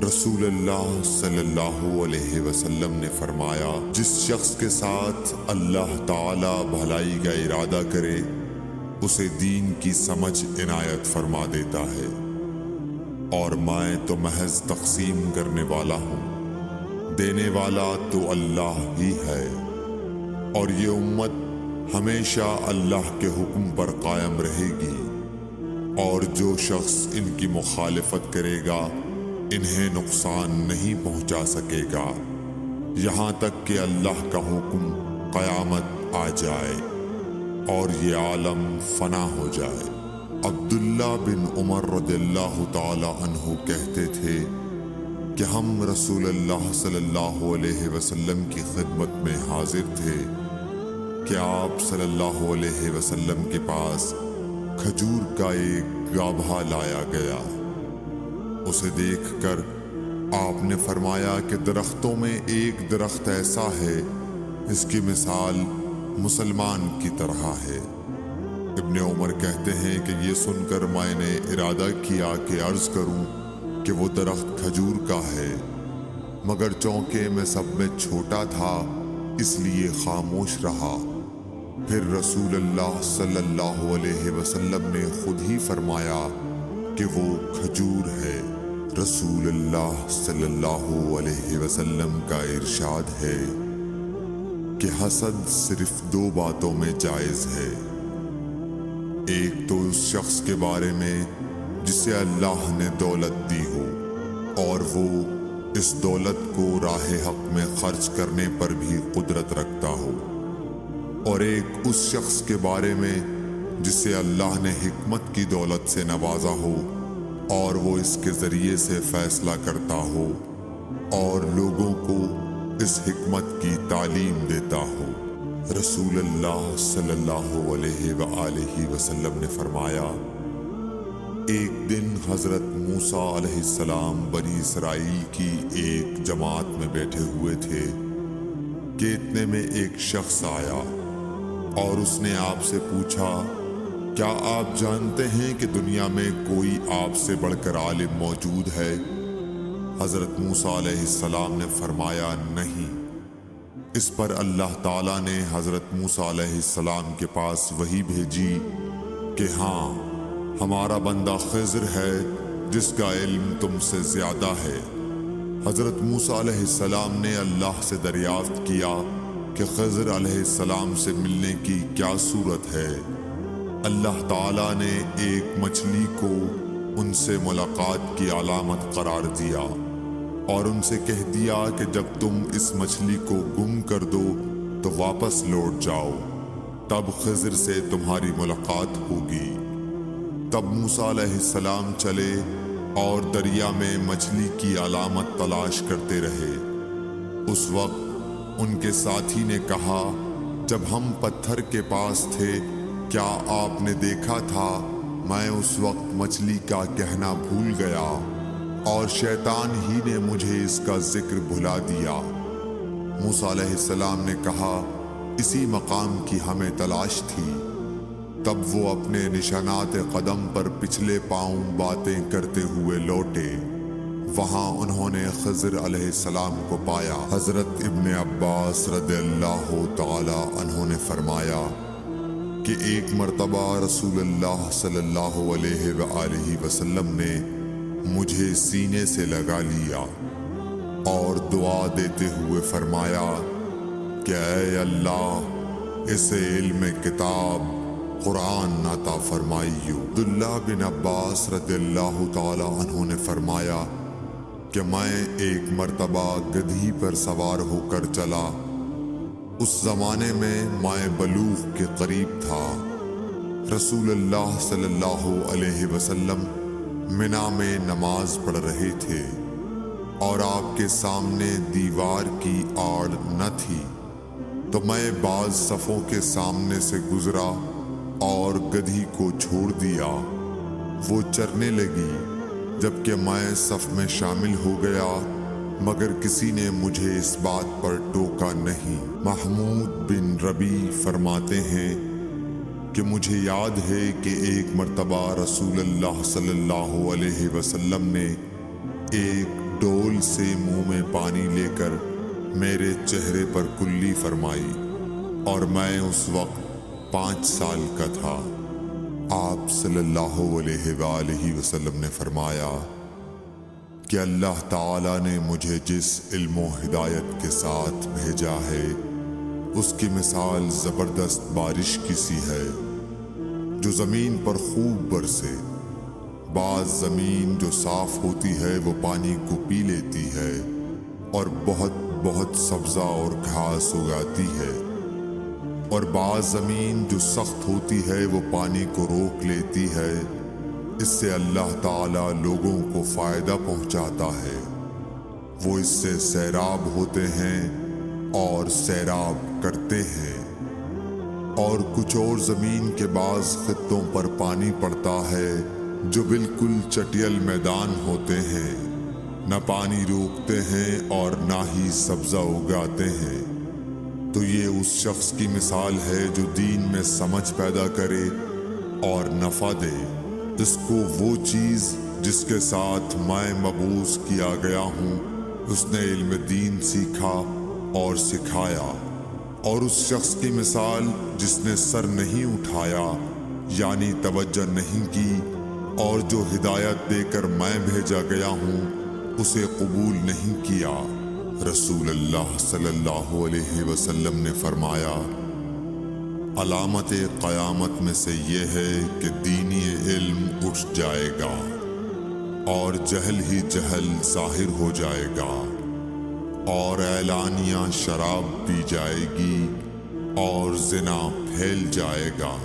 رسول اللہ صلی اللہ علیہ وسلم نے فرمایا، جس شخص کے ساتھ اللہ تعالی بھلائی کا ارادہ کرے اسے دین کی سمجھ عنایت فرما دیتا ہے، اور میں تو محض تقسیم کرنے والا ہوں، دینے والا تو اللہ ہی ہے، اور یہ امت ہمیشہ اللہ کے حکم پر قائم رہے گی، اور جو شخص ان کی مخالفت کرے گا انہیں نقصان نہیں پہنچا سکے گا یہاں تک کہ اللہ کا حکم قیامت آ جائے اور یہ عالم فنا ہو جائے۔ عبداللہ بن عمر رضی اللہ تعالی عنہ کہتے تھے کہ ہم رسول اللہ صلی اللہ علیہ وسلم کی خدمت میں حاضر تھے کہ آپ صلی اللہ علیہ وسلم کے پاس کھجور کا ایک گابھا لایا گیا۔ اسے دیکھ کر آپ نے فرمایا کہ درختوں میں ایک درخت ایسا ہے اس کی مثال مسلمان کی طرح ہے۔ ابن عمر کہتے ہیں کہ یہ سن کر میں نے ارادہ کیا کہ عرض کروں کہ وہ درخت کھجور کا ہے، مگر چونکہ میں سب میں چھوٹا تھا اس لیے خاموش رہا۔ پھر رسول اللہ صلی اللہ علیہ وسلم نے خود ہی فرمایا کہ وہ کھجور ہے۔ رسول اللہ صلی اللہ علیہ وسلم کا ارشاد ہے کہ حسد صرف دو باتوں میں جائز ہے، ایک تو اس شخص کے بارے میں جسے اللہ نے دولت دی ہو اور وہ اس دولت کو راہ حق میں خرچ کرنے پر بھی قدرت رکھتا ہو، اور ایک اس شخص کے بارے میں جسے اللہ نے حکمت کی دولت سے نوازا ہو اور وہ اس کے ذریعے سے فیصلہ کرتا ہو اور لوگوں کو اس حکمت کی تعلیم دیتا ہو۔ رسول اللہ صلی اللہ علیہ وآلہ وسلم نے فرمایا، ایک دن حضرت موسیٰ علیہ السلام بنی اسرائیل کی ایک جماعت میں بیٹھے ہوئے تھے کہ اتنے میں ایک شخص آیا اور اس نے آپ سے پوچھا، کیا آپ جانتے ہیں کہ دنیا میں کوئی آپ سے بڑھ کر عالم موجود ہے؟ حضرت موسیٰ علیہ السلام نے فرمایا، نہیں۔ اس پر اللہ تعالیٰ نے حضرت موسیٰ علیہ السلام کے پاس وحی بھیجی کہ ہاں، ہمارا بندہ خضر ہے جس کا علم تم سے زیادہ ہے۔ حضرت موسیٰ علیہ السلام نے اللہ سے دریافت کیا کہ خضر علیہ السلام سے ملنے کی کیا صورت ہے؟ اللہ تعالیٰ نے ایک مچھلی کو ان سے ملاقات کی علامت قرار دیا اور ان سے کہہ دیا کہ جب تم اس مچھلی کو گم کر دو تو واپس لوٹ جاؤ، تب خضر سے تمہاری ملاقات ہوگی۔ تب موسیٰ علیہ السلام چلے اور دریا میں مچھلی کی علامت تلاش کرتے رہے۔ اس وقت ان کے ساتھی نے کہا، جب ہم پتھر کے پاس تھے کیا آپ نے دیکھا تھا؟ میں اس وقت مچھلی کا کہنا بھول گیا اور شیطان ہی نے مجھے اس کا ذکر بھلا دیا۔ موسیٰ علیہ السلام نے کہا، اسی مقام کی ہمیں تلاش تھی۔ تب وہ اپنے نشانات قدم پر پچھلے پاؤں باتیں کرتے ہوئے لوٹے۔ وہاں انہوں نے خضر علیہ السلام کو پایا۔ حضرت ابن عباس رضی اللہ تعالی عنہ نے فرمایا کہ ایک مرتبہ رسول اللہ صلی اللہ علیہ وآلہ وسلم نے مجھے سینے سے لگا لیا اور دعا دیتے ہوئے فرمایا کہ اے اللہ، اسے علم کتاب قرآن عطا فرمائیو۔ عبداللہ بن عباس رضی اللہ تعالی عنہ نے فرمایا کہ میں ایک مرتبہ گدھی پر سوار ہو کر چلا۔ اس زمانے میں بلوغ کے قریب تھا۔ رسول اللہ صلی اللہ علیہ وسلم منا میں نماز پڑھ رہے تھے اور آپ کے سامنے دیوار کی آڑ نہ تھی، تو میں بعض صفوں کے سامنے سے گزرا اور گدھی کو چھوڑ دیا۔ وہ چرنے لگی، جبکہ میں صف میں شامل ہو گیا، مگر کسی نے مجھے اس بات پر ٹوکا نہیں۔ محمود بن ربی فرماتے ہیں کہ مجھے یاد ہے کہ ایک مرتبہ رسول اللہ صلی اللہ علیہ وسلم نے ایک ڈول سے منہ میں پانی لے کر میرے چہرے پر کلی فرمائی، اور میں اس وقت 5 سال کا تھا۔ آپ صلی اللہ علیہ وآلہ وسلم نے فرمایا کہ اللہ تعالیٰ نے مجھے جس علم و ہدایت کے ساتھ بھیجا ہے اس کی مثال زبردست بارش کی سی ہے جو زمین پر خوب برسے۔ بعض زمین جو صاف ہوتی ہے وہ پانی کو پی لیتی ہے اور بہت بہت سبزہ اور گھاس اگاتی ہے، اور بعض زمین جو سخت ہوتی ہے وہ پانی کو روک لیتی ہے۔ اس سے اللہ تعالیٰ لوگوں کو فائدہ پہنچاتا ہے، وہ اس سے سیراب ہوتے ہیں اور سیراب کرتے ہیں۔ اور کچھ اور زمین کے بعض خطوں پر پانی پڑتا ہے جو بالکل چٹیل میدان ہوتے ہیں، نہ پانی روکتے ہیں اور نہ ہی سبزہ اگاتے ہیں۔ تو یہ اس شخص کی مثال ہے جو دین میں سمجھ پیدا کرے اور نفع دے، اس کو وہ چیز جس کے ساتھ میں مبعوث کیا گیا ہوں اس نے علم دین سیکھا اور سکھایا، اور اس شخص کی مثال جس نے سر نہیں اٹھایا یعنی توجہ نہیں کی، اور جو ہدایت دے کر میں بھیجا گیا ہوں اسے قبول نہیں کیا۔ رسول اللہ صلی اللہ علیہ وسلم نے فرمایا، علامت قیامت میں سے یہ ہے کہ دینی علم اٹھ جائے گا اور جہل ہی جہل ظاہر ہو جائے گا، اور اعلانیہ شراب پی جائے گی اور زنا پھیل جائے گا۔